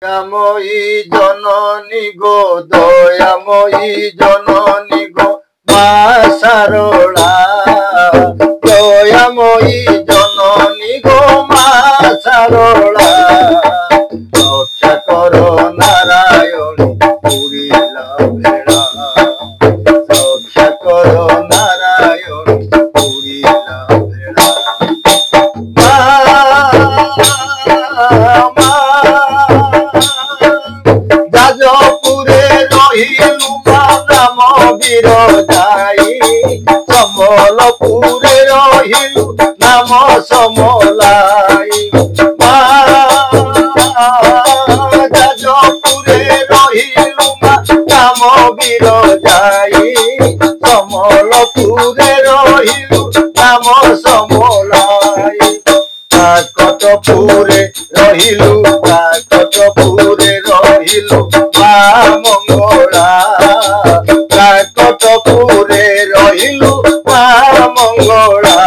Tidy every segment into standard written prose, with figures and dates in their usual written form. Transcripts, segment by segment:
দয়াময়ী জননী গো, দয়াময়ী জননী গো মা সারলা। দয়াময়ী জননী গো মা সারলা। রক্ষা করো নারায়ণী পুরিলা বেড়া। রক্ষা করো নারায়ণী পুরিলা বেড়া। যাজপুরে রহিলু মা নাম বিরজাই। সমলপুরে রহিলু নাম সমলাই। মা যাজপুরে রহিলু মা নাম বিরজাই। সমলপুরে রহিলু নাম সমলাই। কাকটপুরে রহিলু, কাকটপুরে রহিলু মা মঙ্গলা। কাকটপুরে রহিলু মা মঙ্গলা।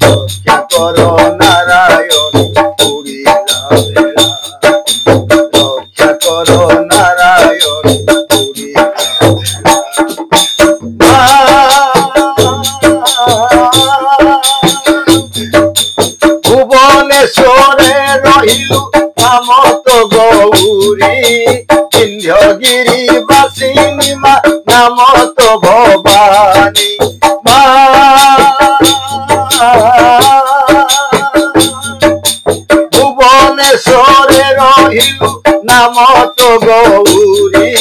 রক্ষা করো নারায়ণী পুরিলা বেড়া। রক্ষা করো নারায়ণী পুরিলা বেড়া। ভুবনেশ্বরে রহিলু নামত গৌরী। সিন্ধগিরি বাসিনী মা নামত ভবানী। মা ভুবনেশ্বরে রহিলু নামত গৌরী।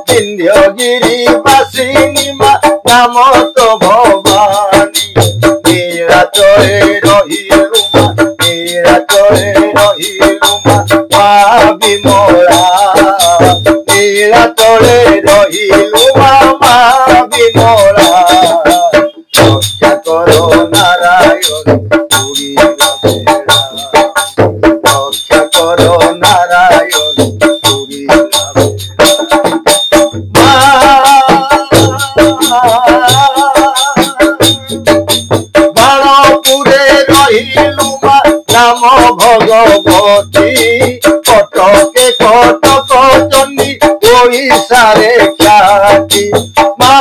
সিন্ধগিরি বাসিনী মা নামত ভবানী। নীলাচলে রহিলু মা, নীলাচলে রহিলু মা বিমলা। নীলাচলে রহিলু মা বিমলা। রক্ষা করো নারায়ণী পুরিলা বেড়া। রক্ষা করো নারায়ণী পুরিলা বেড়া। বাণপুরে রহিলু মা নাম ভগবতী। কটকে কটক চণ্ডী ওড়িশারে খ্যাতি। মা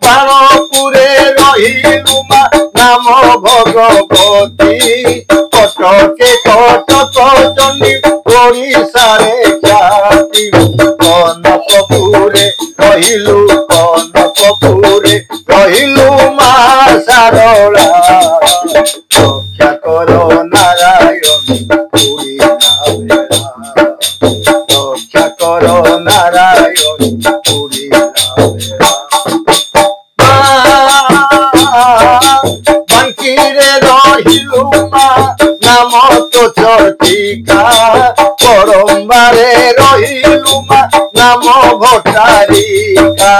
বাণপুরে রহিলু মা নাম ভগবতী। কটকে কটক চণ্ডী ওড়িশারে খ্যাতি। কনকপুরে রহিলু, কনকপুরে রহিলু মা সারলা। রক্ষা করো নারায়ণী পুরিলা বেড়া। রক্ষা করো নারায়ণী পুরিলা বেড়া। বাঙ্কিরে রহিলু মা নামত চর্চিকা। করম্বারে রহিলু মা নাম ভট্টারিকা।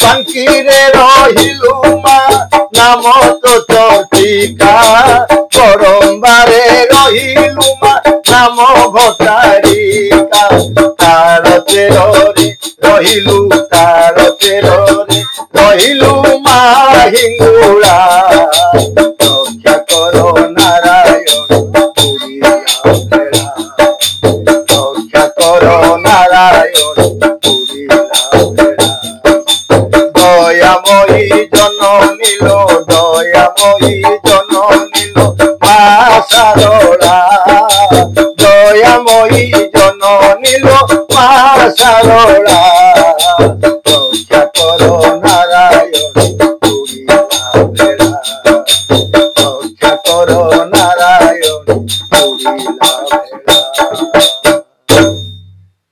বাঙ্কিরে রহিলু মা নামত চর্চিকা। করম্বারে রহিলু মা নাম ভট্টারিকা। তালচেରରେ রহিলু, তালচেରରେ রহিলু মা হিঙ্গুলা। রক্ষা করো নারায়ণী পুরিলা বেড়া। রক্ষা করো নারায়ণী পুরিলা বেড়া। দয়াময়ী জননী লো, দয়াময়ী জননী লো মা সারলা। দয়াময়ী জননী লো মা সারলা। রক্ষা করো নারায়ণী পুরিলা বেড়া। রক্ষা করো নারায়ণী পুরিলা বেড়া।